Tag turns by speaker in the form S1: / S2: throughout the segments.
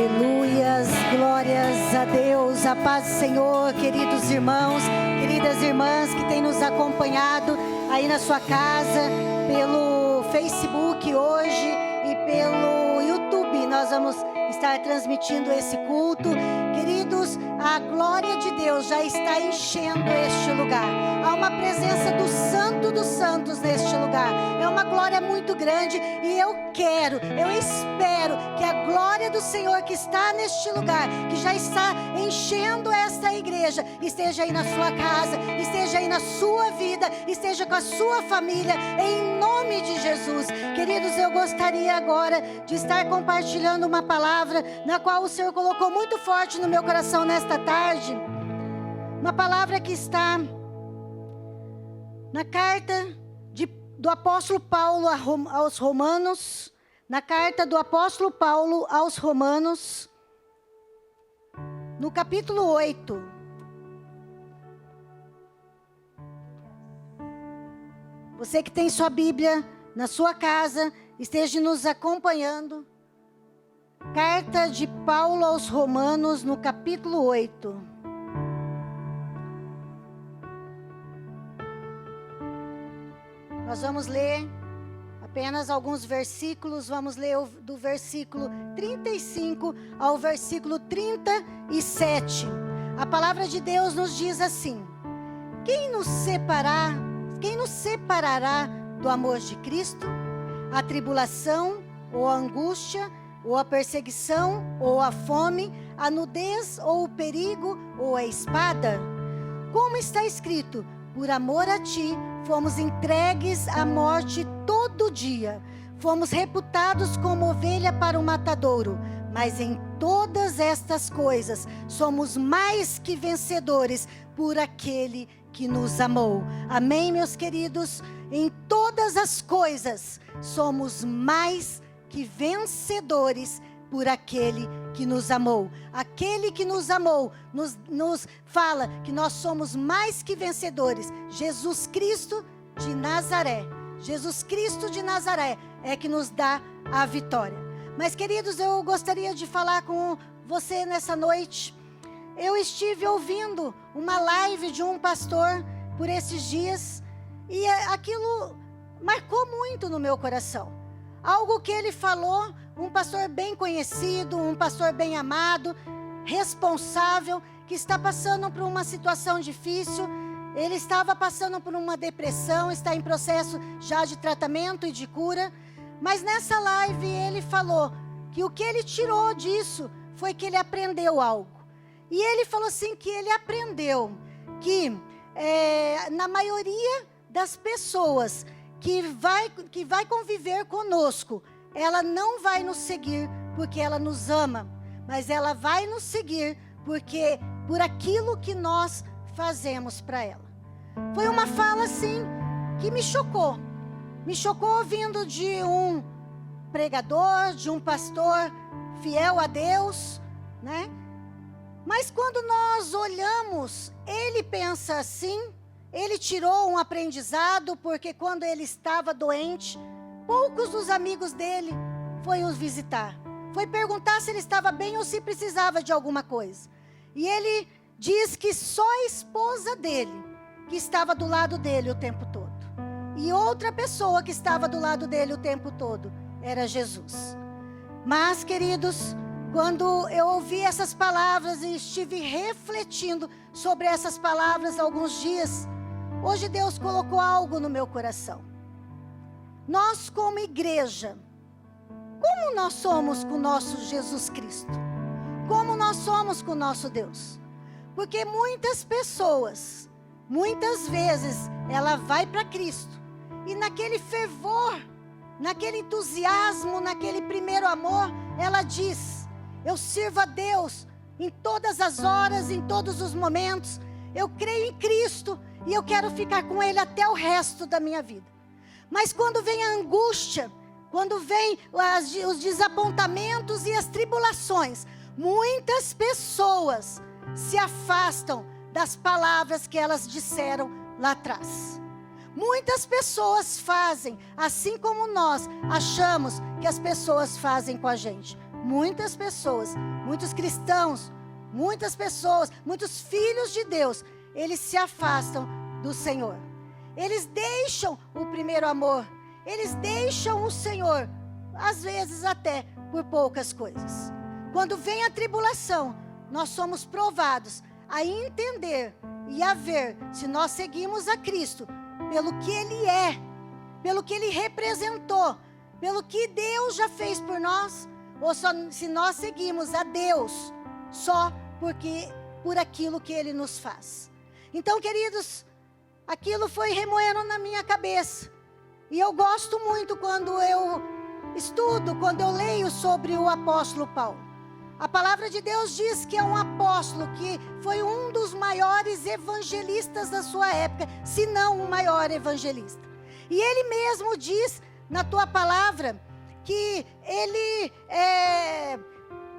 S1: Aleluias, glórias a Deus, a paz do Senhor, queridos irmãos, queridas irmãs que têm nos acompanhado aí na sua casa, pelo Facebook hoje e pelo YouTube. Nós vamos estar transmitindo esse culto. Queridos, a glória de Deus já está enchendo este lugar. Há uma presença do Santo dos Santos neste lugar. É uma glória muito grande e eu espero que a glória do Senhor que está neste lugar, que já está enchendo esta igreja, esteja aí na sua casa, esteja aí na sua vida, esteja com a sua família, em nome de Jesus. Queridos, eu gostaria agora de estar compartilhando uma palavra na qual o Senhor colocou muito forte no meu coração nesta tarde. Uma palavra que está na carta do apóstolo Paulo aos Romanos, na carta do apóstolo Paulo aos Romanos, no capítulo 8. Você que tem sua Bíblia na sua casa, esteja nos acompanhando. Carta de Paulo aos Romanos, no capítulo 8. Nós vamos ler apenas alguns versículos, vamos ler do versículo 35 ao versículo 37. A palavra de Deus nos diz assim: Quem nos separará do amor de Cristo? A tribulação, ou a angústia, ou a perseguição, ou a fome, a nudez, ou o perigo, ou a espada? Como está escrito: por amor a ti, fomos entregues à morte todo dia. Fomos reputados como ovelha para o matadouro. Mas em todas estas coisas, somos mais que vencedores por aquele que nos amou. Amém, meus queridos? Em todas as coisas, somos mais que vencedores por aquele que nos amou. Aquele que nos amou nos fala que nós somos mais que vencedores. Jesus Cristo de Nazaré. Jesus Cristo de Nazaré é que nos dá a vitória. Mas, queridos, eu gostaria de falar com você nessa noite. Eu estive ouvindo uma live de um pastor por esses dias e aquilo marcou muito no meu coração. Algo que ele falou, um pastor bem conhecido, um pastor bem amado, responsável, que está passando por uma situação difícil. Ele estava passando por uma depressão, está em processo já de tratamento e de cura. Mas nessa live ele falou que o que ele tirou disso foi que ele aprendeu algo. E ele falou assim que ele aprendeu que na maioria das pessoas que vai conviver conosco, ela não vai nos seguir porque ela nos ama, mas ela vai nos seguir por aquilo que nós fazemos para ela. Foi uma fala assim que me chocou ouvindo de um pregador, de um pastor fiel a Deus, né? Mas quando nós olhamos, ele pensa assim, ele tirou um aprendizado, porque quando ele estava doente, poucos dos amigos dele foi o visitar. Foi perguntar se ele estava bem ou se precisava de alguma coisa. E ele diz que só a esposa dele, que estava do lado dele o tempo todo. E outra pessoa que estava do lado dele o tempo todo era Jesus. Mas, queridos, quando eu ouvi essas palavras e estive refletindo sobre essas palavras alguns dias, hoje Deus colocou algo no meu coração. Nós, como igreja, como nós somos com o nosso Jesus Cristo? Como nós somos com o nosso Deus? Porque muitas pessoas, muitas vezes, ela vai para Cristo e naquele fervor, naquele entusiasmo, naquele primeiro amor, ela diz: eu sirvo a Deus em todas as horas, em todos os momentos. Eu creio em Cristo e eu quero ficar com Ele até o resto da minha vida. Mas quando vem a angústia, quando vem os desapontamentos e as tribulações, muitas pessoas se afastam das palavras que elas disseram lá atrás. Muitas pessoas fazem, assim como nós achamos que as pessoas fazem com a gente. muitas pessoas, muitos cristãos, muitas pessoas, muitos filhos de Deus, eles se afastam do Senhor. Eles deixam o primeiro amor. Eles deixam o Senhor, às vezes até por poucas coisas. Quando vem a tribulação, nós somos provados a entender e a ver se nós seguimos a Cristo pelo que Ele é, pelo que Ele representou, pelo que Deus já fez por nós, ou só se nós seguimos a Deus só por aquilo que Ele nos faz. Então, queridos, aquilo foi remoendo na minha cabeça. E eu gosto muito quando eu estudo, quando eu leio sobre o apóstolo Paulo. A palavra de Deus diz que é um apóstolo que foi um dos maiores evangelistas da sua época, se não o maior evangelista. E ele mesmo diz na tua palavra que ele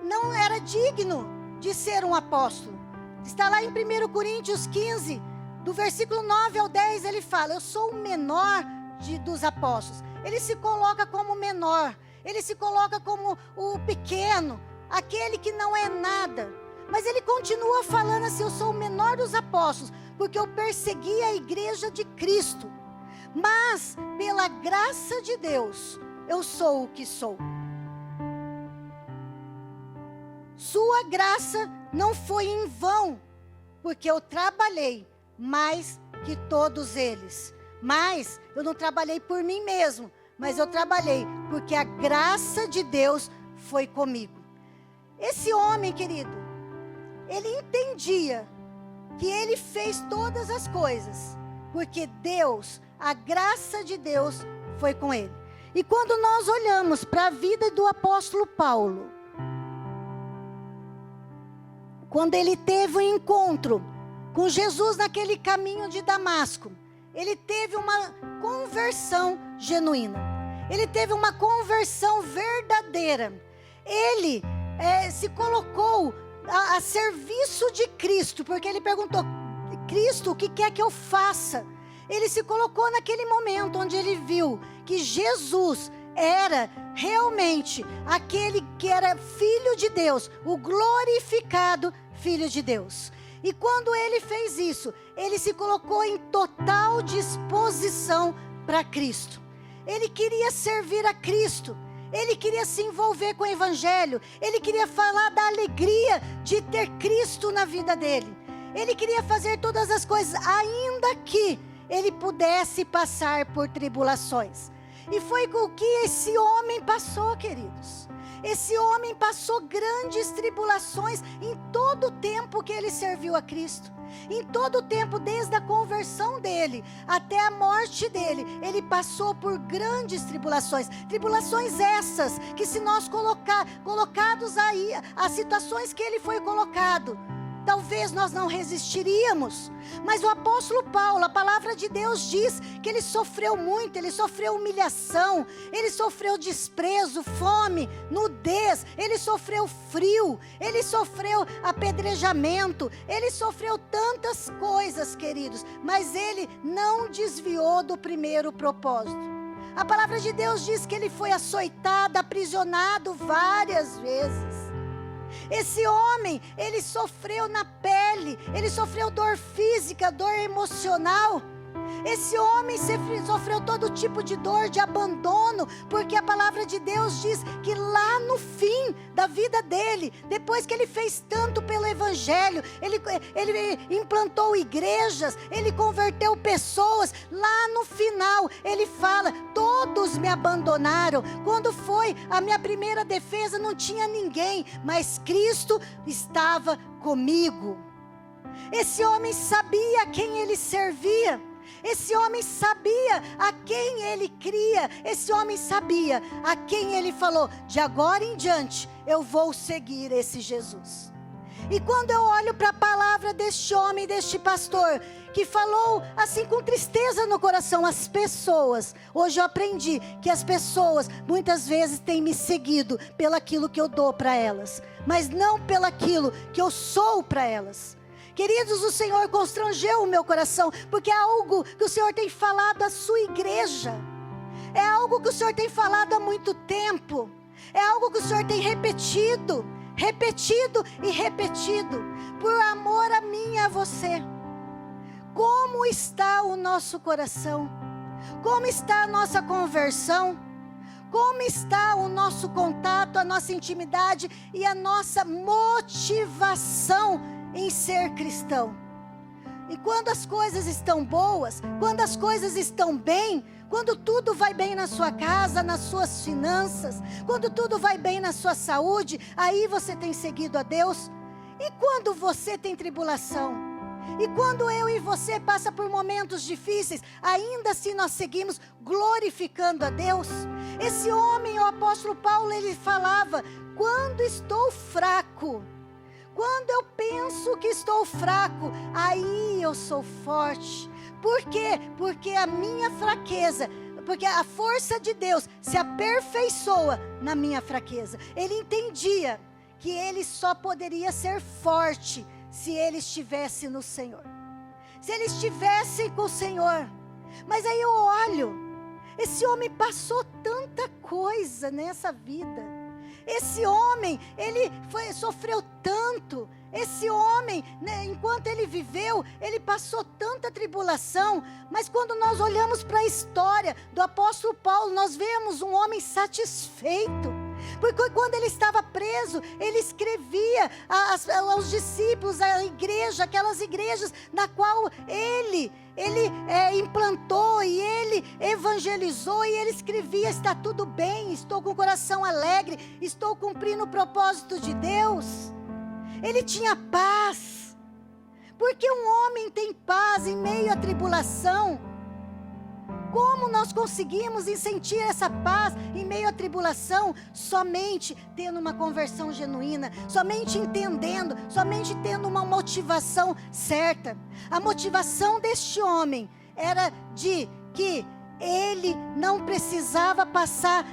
S1: não era digno de ser um apóstolo. Está lá em 1 Coríntios 15, do versículo 9 ao 10, ele fala: eu sou o menor dos apóstolos. Ele se coloca como menor, ele se coloca como o pequeno, aquele que não é nada. Mas ele continua falando assim: eu sou o menor dos apóstolos, porque eu persegui a igreja de Cristo. Mas, pela graça de Deus, eu sou o que sou. Sua graça não foi em vão, porque eu trabalhei mais que todos eles. Mas eu não trabalhei por mim mesmo, mas eu trabalhei porque a graça de Deus foi comigo. Esse homem, querido, ele entendia que ele fez todas as coisas porque Deus, a graça de Deus foi com ele. E quando nós olhamos para a vida do apóstolo Paulo, quando ele teve um encontro com Jesus naquele caminho de Damasco, ele teve uma conversão genuína. Ele teve uma conversão verdadeira. Ele se colocou a serviço de Cristo, porque ele perguntou: Cristo, o que quer que eu faça? Ele se colocou naquele momento onde ele viu que Jesus era realmente aquele que era Filho de Deus, o glorificado Filho de Deus. E quando ele fez isso, ele se colocou em total disposição para Cristo. Ele queria servir a Cristo. Ele queria se envolver com o Evangelho. Ele queria falar da alegria de ter Cristo na vida dele. Ele queria fazer todas as coisas, ainda que ele pudesse passar por tribulações. E foi o que esse homem passou, queridos. Esse homem passou grandes tribulações em todo o tempo que ele serviu a Cristo. Em todo o tempo, desde a conversão dele até a morte dele, ele passou por grandes tribulações. Tribulações essas que, se nós colocados aí, as situações que ele foi colocado, talvez nós não resistiríamos. Mas o apóstolo Paulo, a palavra de Deus diz que ele sofreu muito. Ele sofreu humilhação, ele sofreu desprezo, fome, nudez, ele sofreu frio, ele sofreu apedrejamento, ele sofreu tantas coisas, queridos, mas ele não desviou do primeiro propósito. A palavra de Deus diz que ele foi açoitado, aprisionado várias vezes. Esse homem, ele sofreu na pele, ele sofreu dor física, dor emocional. Esse homem sofreu todo tipo de dor, de abandono, porque a palavra de Deus diz que lá no fim da vida dele, depois que ele fez tanto pelo Evangelho, ele implantou igrejas, ele converteu pessoas, lá no final ele fala: todos me abandonaram. Quando foi a minha primeira defesa, não tinha ninguém, mas Cristo estava comigo. Esse homem sabia a quem ele servia. Esse homem sabia a quem ele cria. Esse homem sabia a quem ele falou: de agora em diante eu vou seguir esse Jesus. E quando eu olho para a palavra deste homem, deste pastor, que falou assim com tristeza no coração, as pessoas, hoje eu aprendi que as pessoas muitas vezes têm me seguido pelaquilo que eu dou para elas, mas não pelaquilo que eu sou para elas. Queridos, o Senhor constrangeu o meu coração, porque é algo que o Senhor tem falado à sua igreja. É algo que o Senhor tem falado há muito tempo. É algo que o Senhor tem repetido e repetido, por amor a mim e a você. Como está o nosso coração? Como está a nossa conversão? Como está o nosso contato, a nossa intimidade e a nossa motivação em ser cristão? E quando as coisas estão boas, quando as coisas estão bem, quando tudo vai bem na sua casa, nas suas finanças, quando tudo vai bem na sua saúde, aí você tem seguido a Deus. E quando você tem tribulação? E quando eu e você passa por momentos difíceis, ainda assim nós seguimos glorificando a Deus? Esse homem, o apóstolo Paulo, ele falava: quando estou fraco, quando eu penso que estou fraco, aí eu sou forte. Por quê? Porque a minha fraqueza, porque a força de Deus se aperfeiçoa na minha fraqueza. Ele entendia que ele só poderia ser forte se ele estivesse no Senhor, se ele estivesse com o Senhor. Mas aí eu olho, esse homem passou tanta coisa nessa vida. Esse homem, ele sofreu tanto. Esse homem, né, enquanto ele viveu, ele passou tanta tribulação. Mas quando nós olhamos para a história do apóstolo Paulo, nós vemos um homem satisfeito. Porque quando ele estava preso, ele escrevia aos discípulos, à igreja, aquelas igrejas na qual ele implantou e ele evangelizou, e ele escrevia: está tudo bem, estou com o coração alegre, estou cumprindo o propósito de Deus. Ele tinha paz. Porque um homem tem paz em meio à tribulação? Como nós conseguimos sentir essa paz em meio à tribulação? Somente tendo uma conversão genuína, somente entendendo, somente tendo uma motivação certa. A motivação deste homem era de que ele não precisava passar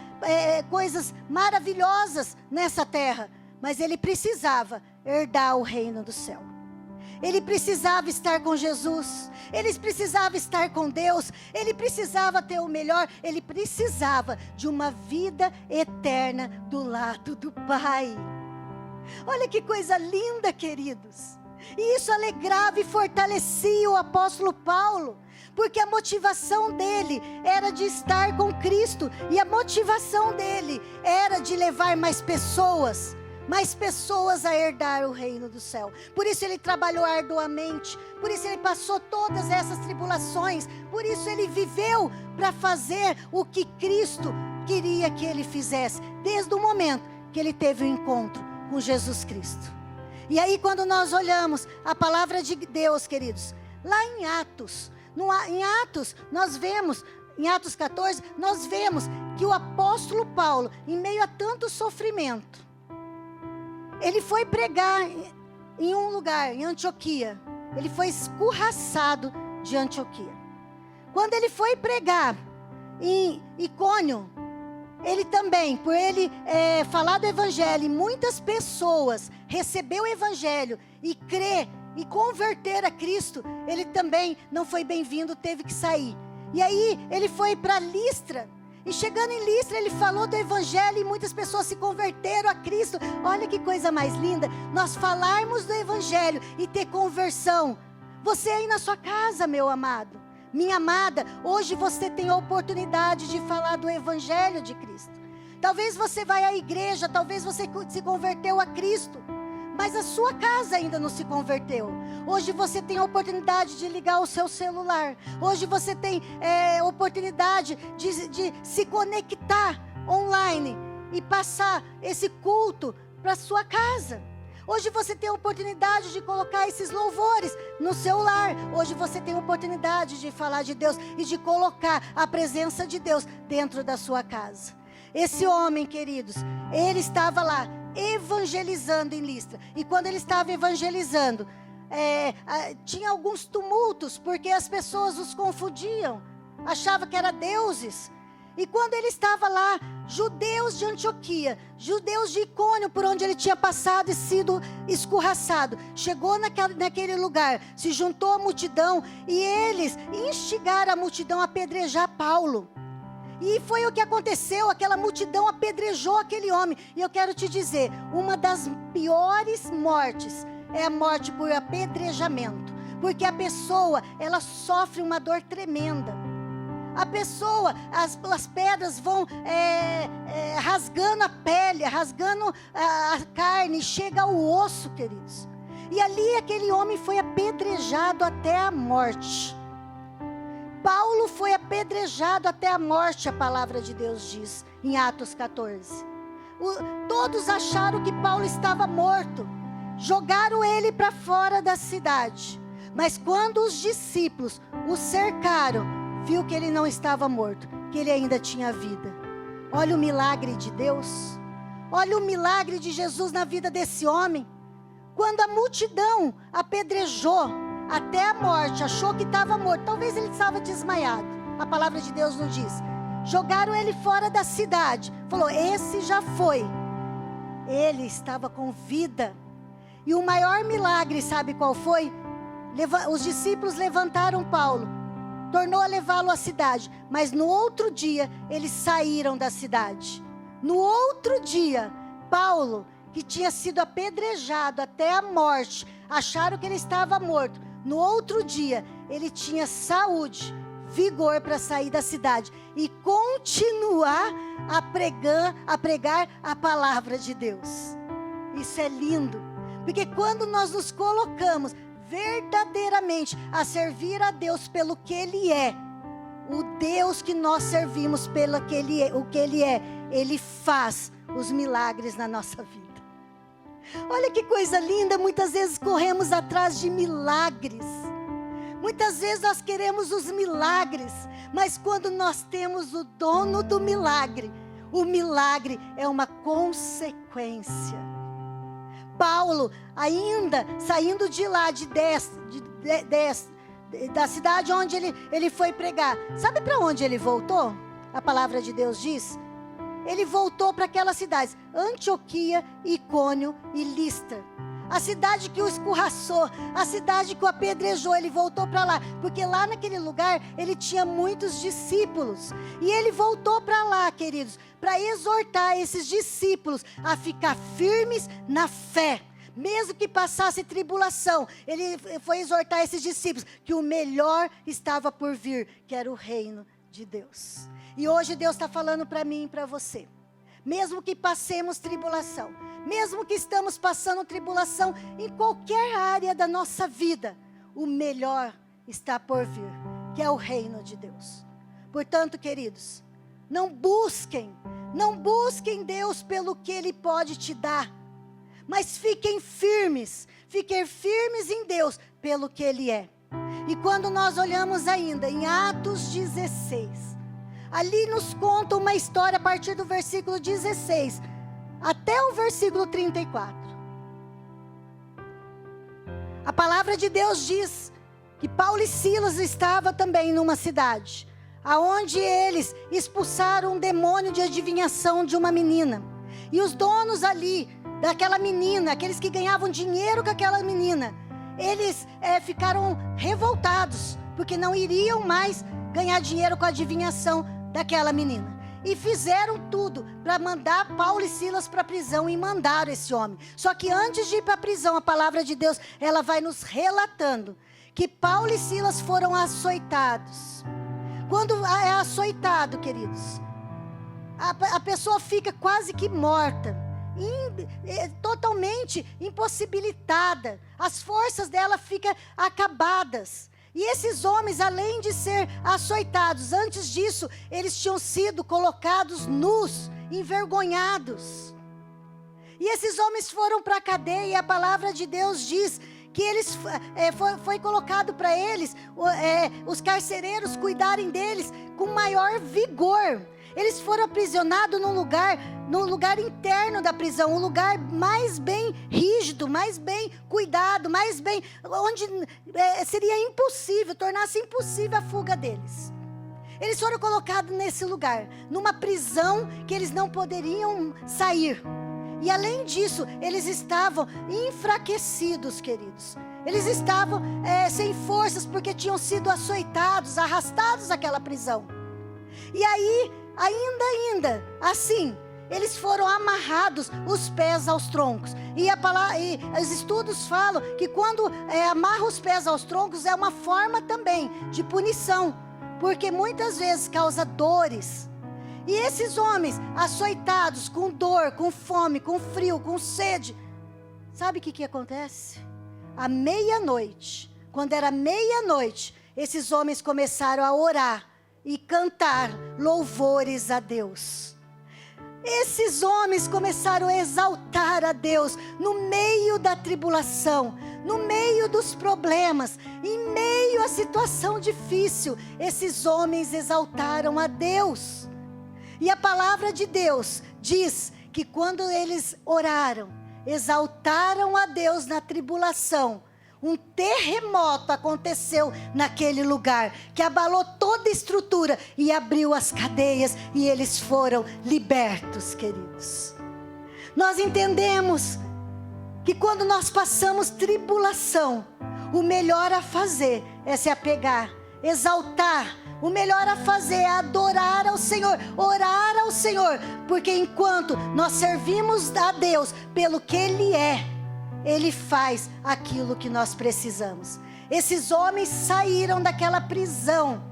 S1: coisas maravilhosas nessa terra, mas ele precisava herdar o reino do céu. Ele precisava estar com Jesus, ele precisava estar com Deus, ele precisava ter o melhor, ele precisava de uma vida eterna do lado do Pai. Olha que coisa linda, queridos. E isso alegrava e fortalecia o apóstolo Paulo, porque a motivação dele era de estar com Cristo, e a motivação dele era de levar mais pessoas a herdar o reino do céu. Por isso ele trabalhou arduamente, por isso ele passou todas essas tribulações, por isso ele viveu para fazer o que Cristo queria que ele fizesse, desde o momento que ele teve o encontro com Jesus Cristo. E aí, quando nós olhamos a palavra de Deus, queridos, lá em Atos, nós vemos, em Atos 14, nós vemos que o apóstolo Paulo, em meio a tanto sofrimento, ele foi pregar em um lugar, em Antioquia. Ele foi escorraçado de Antioquia. Quando ele foi pregar em Icônio, ele também, por ele falar do evangelho, e muitas pessoas receberam o evangelho e crer e converter a Cristo, ele também não foi bem-vindo, teve que sair. E aí ele foi para Listra. E chegando em Listra, ele falou do evangelho e muitas pessoas se converteram a Cristo. Olha que coisa mais linda, nós falarmos do evangelho e ter conversão. Você aí na sua casa, meu amado, minha amada, hoje você tem a oportunidade de falar do evangelho de Cristo. Talvez você vai à igreja, talvez você se converteu a Cristo, mas a sua casa ainda não se converteu. Hoje você tem a oportunidade de ligar o seu celular. Hoje você tem oportunidade de se conectar online e passar esse culto para sua casa. Hoje você tem a oportunidade de colocar esses louvores no seu lar. Hoje você tem a oportunidade de falar de Deus e de colocar a presença de Deus dentro da sua casa. Esse homem, queridos, ele estava lá evangelizando em Listra. E quando ele estava evangelizando, tinha alguns tumultos, porque as pessoas os confundiam, achavam que eram deuses. E quando ele estava lá, judeus de Antioquia, judeus de Icônio, por onde ele tinha passado e sido escorraçado, chegou naquele lugar, se juntou à multidão, e eles instigaram a multidão a apedrejar Paulo. E foi o que aconteceu, aquela multidão apedrejou aquele homem. E eu quero te dizer, uma das piores mortes é a morte por apedrejamento. Porque a pessoa, ela sofre uma dor tremenda. A pessoa, as pedras vão rasgando a pele, rasgando a carne, chega ao osso, queridos. E ali aquele homem foi apedrejado até a morte. Paulo foi apedrejado até a morte, a palavra de Deus diz, em Atos 14. Todos acharam que Paulo estava morto. Jogaram ele para fora da cidade. Mas quando os discípulos o cercaram, viu que ele não estava morto, que ele ainda tinha vida. Olha o milagre de Deus. Olha o milagre de Jesus na vida desse homem. Quando a multidão apedrejou até a morte, achou que estava morto, talvez ele estava desmaiado, a palavra de Deus nos diz. Jogaram ele fora da cidade, falou, esse já foi. Ele estava com vida. E o maior milagre, sabe qual foi? Os discípulos levantaram Paulo, tornou a levá-lo à cidade, mas no outro dia eles saíram da cidade. No outro dia, Paulo, que tinha sido apedrejado até a morte, acharam que ele estava morto. No outro dia, ele tinha saúde, vigor para sair da cidade e continuar a pregar a palavra de Deus. Isso é lindo, porque quando nós nos colocamos verdadeiramente a servir a Deus pelo que Ele é, o Deus que nós servimos pelo que Ele é, o que Ele é, Ele faz os milagres na nossa vida. Olha que coisa linda, muitas vezes corremos atrás de milagres. Muitas vezes nós queremos os milagres, mas quando nós temos o dono do milagre, o milagre é uma consequência. Paulo, ainda saindo de lá, da cidade onde ele foi pregar, sabe para onde ele voltou? A palavra de Deus diz, ele voltou para aquelas cidades, Antioquia, Icônio e Listra. A cidade que o escorraçou, a cidade que o apedrejou, ele voltou para lá. Porque lá naquele lugar, ele tinha muitos discípulos. E ele voltou para lá, queridos, para exortar esses discípulos a ficar firmes na fé. Mesmo que passasse tribulação, ele foi exortar esses discípulos que o melhor estava por vir, que era o reino de Deus. E hoje Deus está falando para mim e para você. Mesmo que passemos tribulação, mesmo que estamos passando tribulação em qualquer área da nossa vida, o melhor está por vir, que é o reino de Deus. Portanto, queridos, não busquem Deus pelo que Ele pode te dar, mas fiquem firmes em Deus pelo que Ele é. E quando nós olhamos ainda em Atos 16, ali nos conta uma história a partir do versículo 16 até o versículo 34. A palavra de Deus diz que Paulo e Silas estavam também numa cidade, aonde eles expulsaram um demônio de adivinhação de uma menina. E os donos ali daquela menina, aqueles que ganhavam dinheiro com aquela menina, eles ficaram revoltados, porque não iriam mais ganhar dinheiro com a adivinhação daquela menina. E fizeram tudo para mandar Paulo e Silas para a prisão e mandaram esse homem. Só que antes de ir para a prisão, a palavra de Deus, ela vai nos relatando que Paulo e Silas foram açoitados. Quando é açoitado, queridos, a pessoa fica quase que morta, totalmente impossibilitada. As forças dela ficam acabadas. E esses homens, além de ser açoitados, antes disso, eles tinham sido colocados nus, envergonhados. E esses homens foram para a cadeia, e a palavra de Deus diz que eles foi colocado para eles, os carcereiros cuidarem deles com maior vigor. Eles foram aprisionados no lugar interno da prisão, um lugar mais bem rígido, mais bem cuidado, mais bem, onde seria impossível, tornasse impossível a fuga deles. Eles foram colocados nesse lugar, numa prisão que eles não poderiam sair. E além disso, eles estavam enfraquecidos, queridos. Eles estavam sem forças porque tinham sido açoitados, arrastados àquela prisão. E aí, ainda, assim, eles foram amarrados os pés aos troncos. E os estudos falam que quando amarra os pés aos troncos é uma forma também de punição, porque muitas vezes causa dores. E esses homens açoitados, com dor, com fome, com frio, com sede, sabe o que acontece? À meia-noite, quando era meia-noite, esses homens começaram a orar e cantar louvores a Deus. Esses homens começaram a exaltar a Deus no meio da tribulação, no meio dos problemas, em meio à situação difícil. Esses homens exaltaram a Deus. E a palavra de Deus diz que quando eles oraram, exaltaram a Deus na tribulação, um terremoto aconteceu naquele lugar, que abalou toda a estrutura e abriu as cadeias, e eles foram libertos, queridos. Nós entendemos que quando nós passamos tribulação, o melhor a fazer é se apegar, exaltar. O melhor a fazer é adorar ao Senhor, orar ao Senhor, porque enquanto nós servimos a Deus pelo que Ele é, Ele faz aquilo que nós precisamos. Esses homens saíram daquela prisão,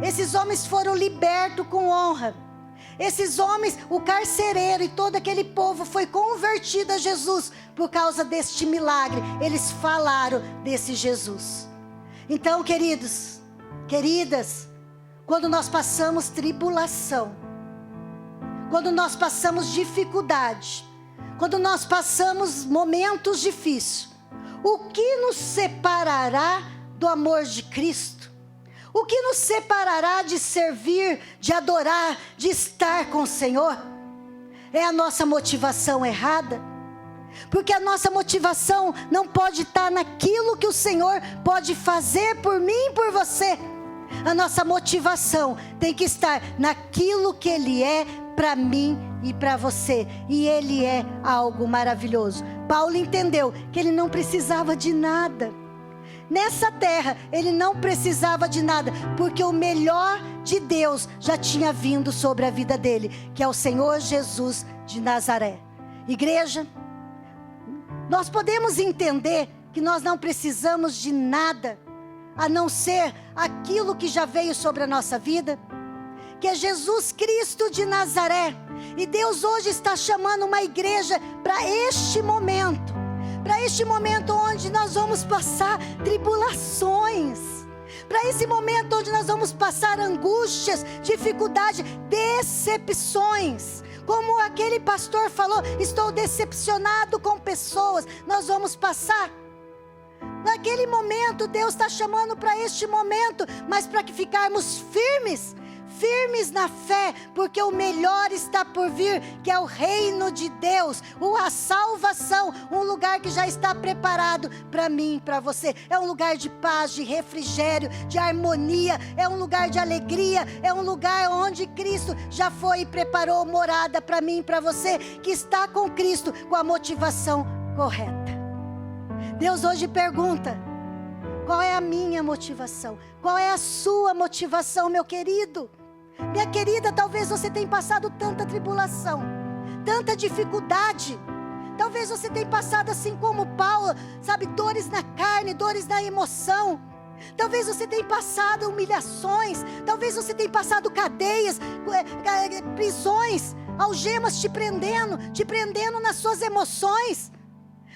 S1: esses homens foram libertos com honra. Esses homens, o carcereiro e todo aquele povo foi convertido a Jesus por causa deste milagre. Eles falaram desse Jesus. Então, queridos, queridas, quando nós passamos tribulação, quando nós passamos dificuldade, quando nós passamos momentos difíceis, o que nos separará do amor de Cristo? O que nos separará de servir, de adorar, de estar com o Senhor? É a nossa motivação errada? Porque a nossa motivação não pode estar naquilo que o Senhor pode fazer por mim e por você. A nossa motivação tem que estar naquilo que Ele é para mim e para você. E Ele é algo maravilhoso. Paulo entendeu que ele não precisava de nada. Nessa terra, ele não precisava de nada, porque o melhor de Deus já tinha vindo sobre a vida dele, que é o Senhor Jesus de Nazaré. Igreja, nós podemos entender que nós não precisamos de nada, a não ser aquilo que já veio sobre a nossa vida, que é Jesus Cristo de Nazaré. E Deus hoje está chamando uma igreja para este momento onde nós vamos passar tribulações, para esse momento onde nós vamos passar angústias, dificuldades, decepções. Como aquele pastor falou, estou decepcionado com pessoas. Nós vamos passar. Naquele momento, Deus está chamando para este momento, mas para que ficarmos firmes na fé, porque o melhor está por vir, que é o reino de Deus, a salvação, um lugar que já está preparado para mim e para você. É um lugar de paz, de refrigério, de harmonia, é um lugar de alegria, é um lugar onde Cristo já foi e preparou morada para mim e para você, que está com Cristo, com a motivação correta. Deus hoje pergunta: qual é a minha motivação? Qual é a sua motivação, meu querido? Minha querida, talvez você tenha passado tanta tribulação, tanta dificuldade. Talvez você tenha passado assim como Paulo, sabe, dores na carne, dores na emoção. Talvez você tenha passado humilhações. Talvez você tenha passado cadeias, prisões, algemas te prendendo nas suas emoções.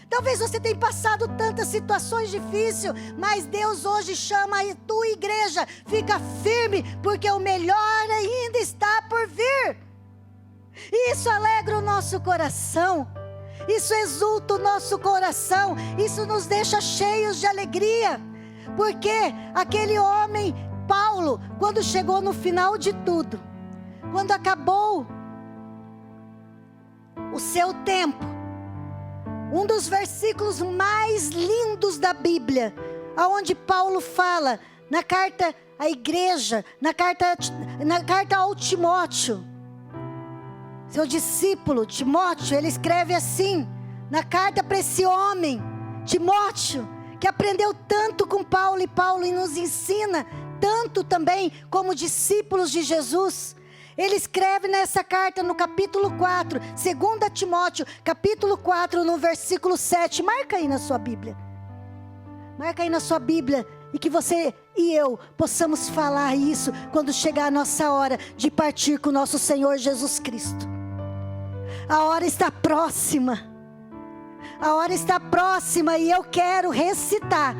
S1: Talvez você tenha passado tantas situações difíceis, mas Deus hoje chama a tua igreja: fica firme, porque o melhor ainda está por vir. E isso alegra o nosso coração, isso exulta o nosso coração, isso nos deixa cheios de alegria, porque aquele homem, Paulo, quando chegou no final de tudo, quando acabou o seu tempo, um dos versículos mais lindos da Bíblia, aonde Paulo fala na carta à igreja, na carta ao Timóteo, seu discípulo Timóteo, ele escreve assim, na carta para esse homem, Timóteo, que aprendeu tanto com Paulo, e Paulo nos ensina tanto também como discípulos de Jesus. Ele escreve nessa carta no capítulo 4, 2 Timóteo, capítulo 4, no versículo 7. Marca aí na sua Bíblia. Marca aí na sua Bíblia. E que você e eu possamos falar isso quando chegar a nossa hora de partir com o nosso Senhor Jesus Cristo. A hora está próxima. A hora está próxima e eu quero recitar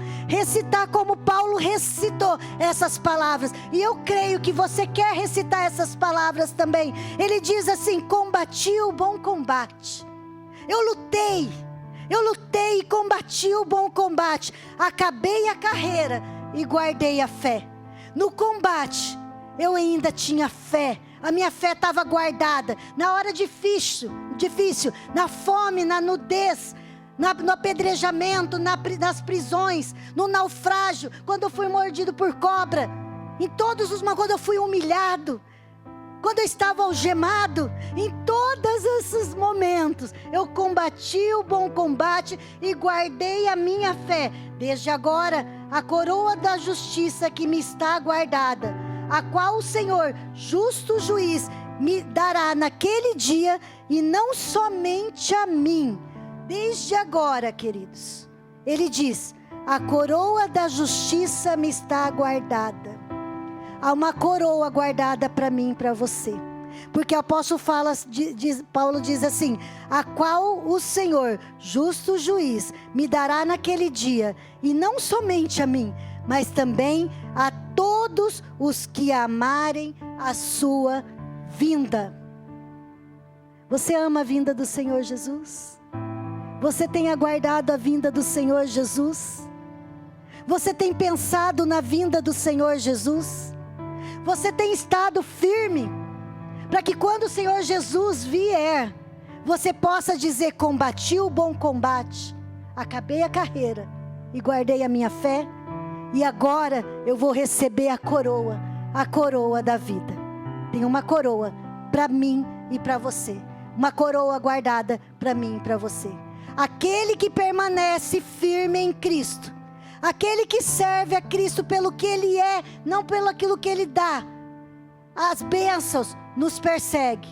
S1: como Paulo recitou essas palavras. E eu creio que você quer recitar essas palavras também. Ele diz assim: combati o bom combate. Eu lutei e combati o bom combate. Acabei a carreira e guardei a fé. No combate, eu ainda tinha fé. A minha fé estava guardada. Na hora difícil, na fome, na nudez, no apedrejamento, nas prisões, no naufrágio, quando eu fui mordido por cobra, quando eu fui humilhado, quando eu estava algemado, em todos esses momentos, eu combati o bom combate e guardei a minha fé. Desde agora, a coroa da justiça que me está guardada, a qual o Senhor, justo juiz, me dará naquele dia, e não somente a mim. Desde agora, queridos, ele diz: a coroa da justiça me está guardada. Há uma coroa guardada para mim e para você. Porque o apóstolo Paulo diz assim: a qual o Senhor, justo juiz, me dará naquele dia, e não somente a mim, mas também a todos os que amarem a sua vinda. Você ama a vinda do Senhor Jesus? Você tem aguardado a vinda do Senhor Jesus? Você tem pensado na vinda do Senhor Jesus? Você tem estado firme para que quando o Senhor Jesus vier, você possa dizer: combati o bom combate, acabei a carreira e guardei a minha fé, e agora eu vou receber a coroa da vida. Tem uma coroa para mim e para você, uma coroa guardada para mim e para você. Aquele que permanece firme em Cristo, aquele que serve a Cristo pelo que Ele é, não pelo aquilo que Ele dá. As bênçãos nos perseguem,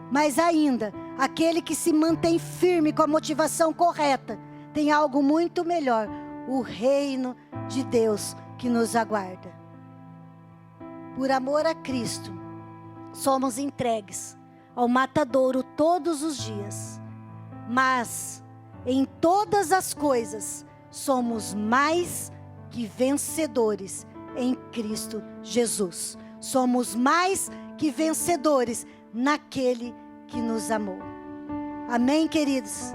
S1: mas ainda, aquele que se mantém firme com a motivação correta, tem algo muito melhor: o reino de Deus que nos aguarda. Por amor a Cristo, somos entregues ao matadouro todos os dias, mas em todas as coisas somos mais que vencedores em Cristo Jesus. Somos mais que vencedores naquele que nos amou. Amém, queridos?